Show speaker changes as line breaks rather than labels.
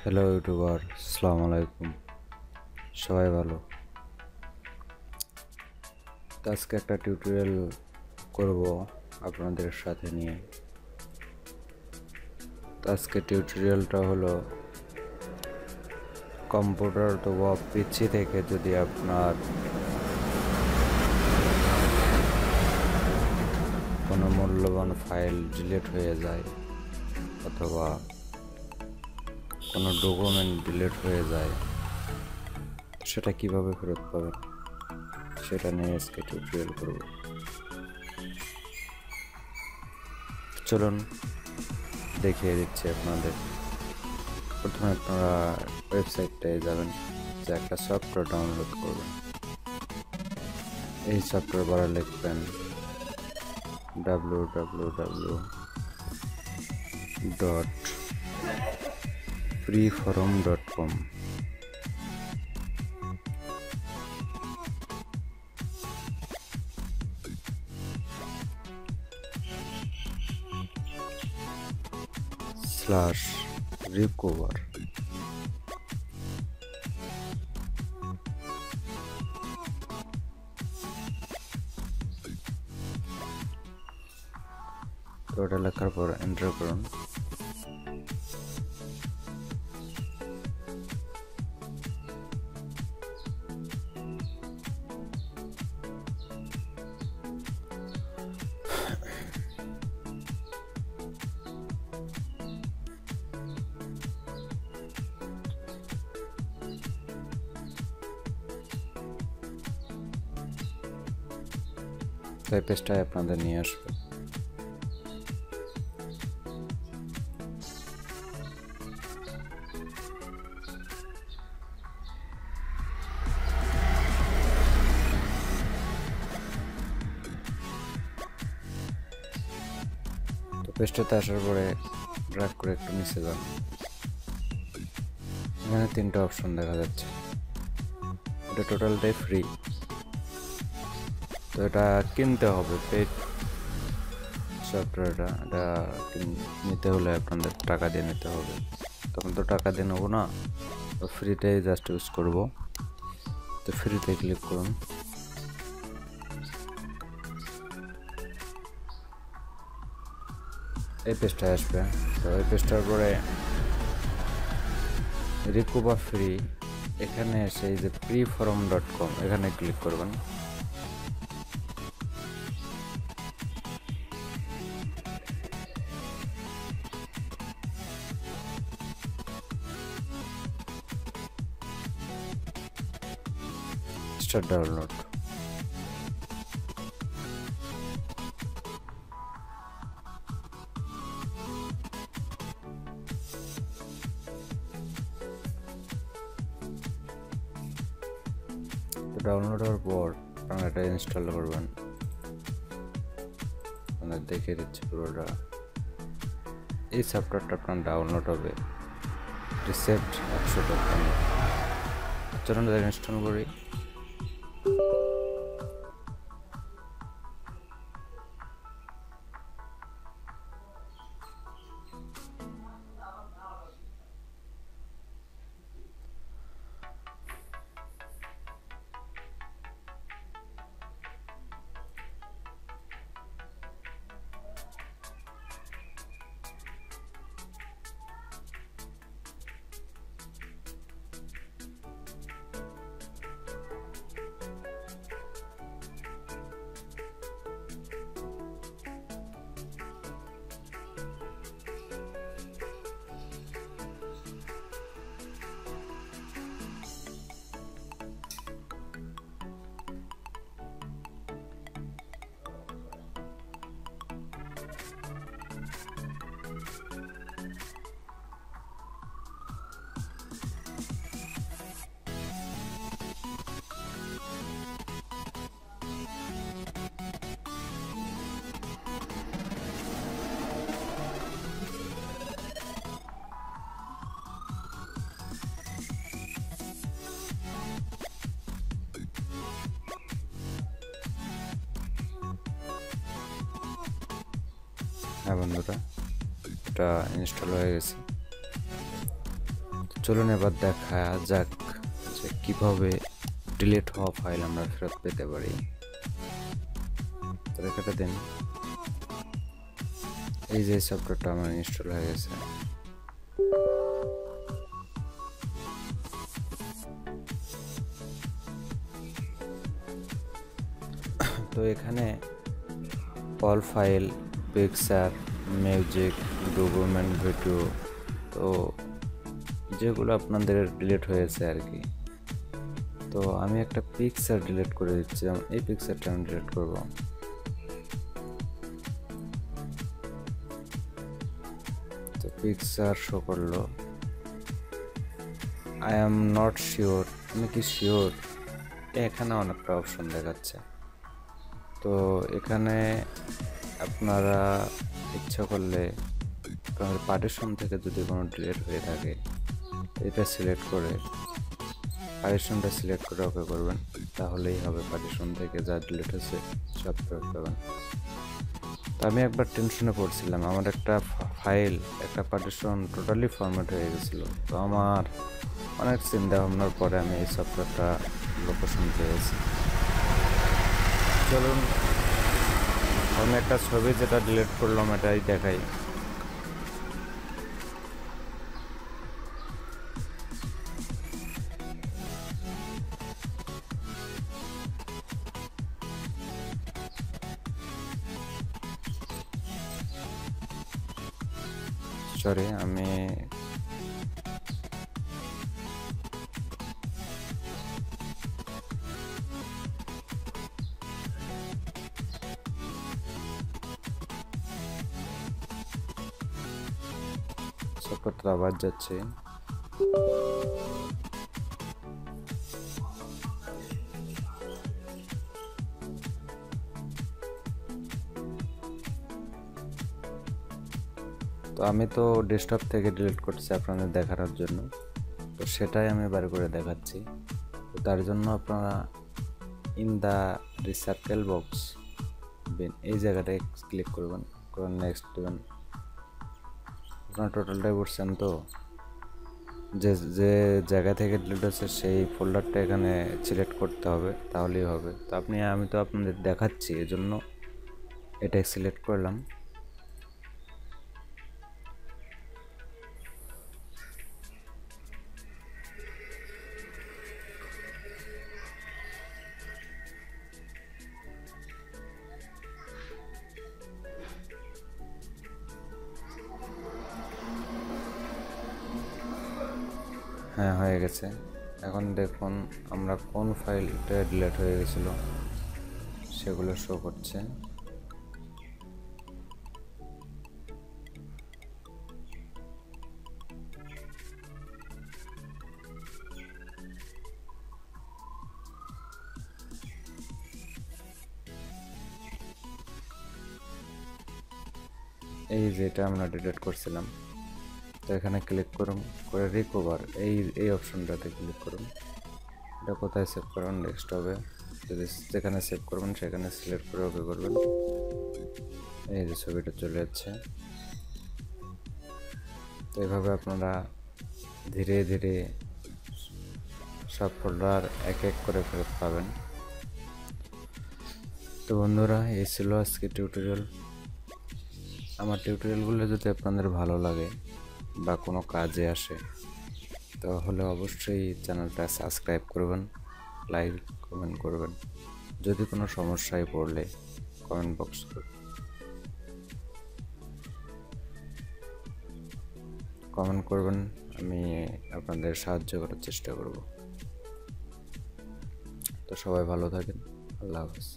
Hello YouTuber, আসসালামু আলাইকুম। সবাই ভালো? তো আজকে একটা টিউটোরিয়াল করব আপনাদের সাথে নিয়ে। তো আজকে টিউটোরিয়ালটা হলো কম্পিউটার অথবা পিসি থেকে যদি আপনার কোনো মূল্যবান ফাইল ডিলিট হয়ে যায় অথবা কোনো ডকুমেন্ট ডিলিট হয়ে যায়, সেটা কিভাবে ফেরত পাবেন সেটা নিয়ে আজকে টিউটোরিয়াল করব। চলুন দেখিয়ে দিচ্ছি আপনাদের। প্রথমে আপনারা ওয়েবসাইটটায় যাবেন, যে একটা সফটওয়্যার ডাউনলোড করবেন। এই সফটওয়্যার বারে লিখবেন www.freeforum.com। /recover। তো ওটা লেখার পর এন্টার করুন। তো এই পেজটায় আপনাদের নিয়ে আসবে। তো পেজটাতে আসার পরে ড্র্যাগ করে একটু নিচে যান। এখানে তিনটা অপশন দেখা যাচ্ছে। এটা টোটালটাই ফ্রি, তো এটা কিনতে হবে। পেড সফটওয়্যারটা এটা নিতে হলে আপনাদের টাকা দিয়ে নিতে হবে। তখন তো টাকা দিয়ে নেবো না, তো ফ্রিতেই জাস্ট ইউজ করবো। তো ফ্রিতে ক্লিক করুন। এই পেজটায় আসবে। তো এই পেজটার পরে রিকভার ফ্রি, এখানে এসে এই যে freeforum.com এখানে ক্লিক করবেন। Start download. তো ডাউনলোড হওয়ার পর আপনারা এটা ইনস্টল করবেন। আপনাদের দেখিয়ে দিচ্ছি পুরোটা। এই সফটওয়্যারটা আপনার ডাউনলোড হবে রিসেপ্ট 100 টাকা। চলুন ইনস্টল করি। হ্যাঁ বন্ধুরা, এটা ইনস্টল হয়ে গেছে। চলুন এবার দেখা যাক যে কিভাবে ডিলিট হওয়া ফাইল আমরা ফেরত পেতে পারি। তো রেখে দিন। এই যে সফটওয়্যারটা আমার ইনস্টল হয়ে গেছে। তো এখানে all file, picture, music, document, video, তো যেগুলো আপনাদের ডিলিট হয়েছে আর কি। তো আমি একটা পিকচার ডিলিট করে দিচ্ছি, এই পিকচারটা আমি ডিলিট করব। তো পিকচার শো করলো, আই এম নট শিওর, আমি কি শিওর? এখানে অনেকটা অপশন দেখাচ্ছে। তো এখানে আপনারা ইচ্ছা করলে আপনার পার্টিশন থেকে যদি কোনো ডিলিট হয়ে থাকে এটা সিলেক্ট করে পার্টিশনটা সিলেক্ট করে ওকে করবেন, তাহলেই হবে পার্টিশন থেকে যা ডিলিট হয়েছে সব ফেরত পাবেন। তো আমি একবার টেনশনে পড়ছিলাম, আমার একটা ফাইল, একটা পার্টিশন টোটালি ফরম্যাট হয়ে গেছিলো। তো আমার অনেক চিন্তা ভাবনার পরে আমি এই সফটওয়্যারটা লোকেশন পেয়েছি। চলুন আমি একটা ছবি যেটা ডিলিট করলাম এটাই দেখাই। সরি, আমি সফটওয়্যারটা আবার যাচ্ছি। তো আমি তো ডেস্কটপ থেকে ডিলিট করছি আপনাদের দেখানোর জন্য, তো সেটাই আমি বার করে দেখাচ্ছি। তো তার জন্য আপনারা ইন দ্য রিসার্কেল বক্স এই জায়গাটায় ক্লিক করবেন, করে নেক্সট দেবেন। আপনার টোটালটাই করছেন, তো যে যে জায়গা থেকে ডিলিট হচ্ছে সেই ফোল্ডারটা এখানে সিলেক্ট করতে হবে, তাহলেই হবে। তো আমি তো আপনাদের দেখাচ্ছি, এজন্য এটাই সিলেক্ট করলাম। হ্যাঁ, হয়ে গেছে। এখন দেখুন আমরা কোন ফাইলটা ডিলিট হয়ে গেছিলো সেগুলো শো করছে। এই যেটা আমরা ডিলিট করছিলাম, তো এখানে ক্লিক করুন, করে রিকভার এই অপশনটাতে ক্লিক করুন। এটা কোথায় সেভ করবেন? ডেস্কটপে, যদি যেখানে সেভ করবেন সেখানে সিলেক্ট করে ওকে করবেন। এই যে ছবিটা চলে যাচ্ছে। তো এইভাবে আপনারা ধীরে ধীরে সব ফোল্ডার এক এক করে ফেরত পাবেন। তো বন্ধুরা, এই ছিল আজকে টিউটোরিয়াল। আমার টিউটোরিয়ালগুলো যদি আপনাদের ভালো লাগে বা কোনো কাজে আসে তাহলে অবশ্যই চ্যানেলটা সাবস্ক্রাইব করবেন, লাইক কমেন্ট করবেন। যদি কোনো সমস্যায় পড়লে কমেন্ট বক্স কমেন্ট করবেন, আমি আপনাদের সাহায্য করার চেষ্টা করব। তো সবাই ভালো থাকেন, আল্লাহ হাফেজ।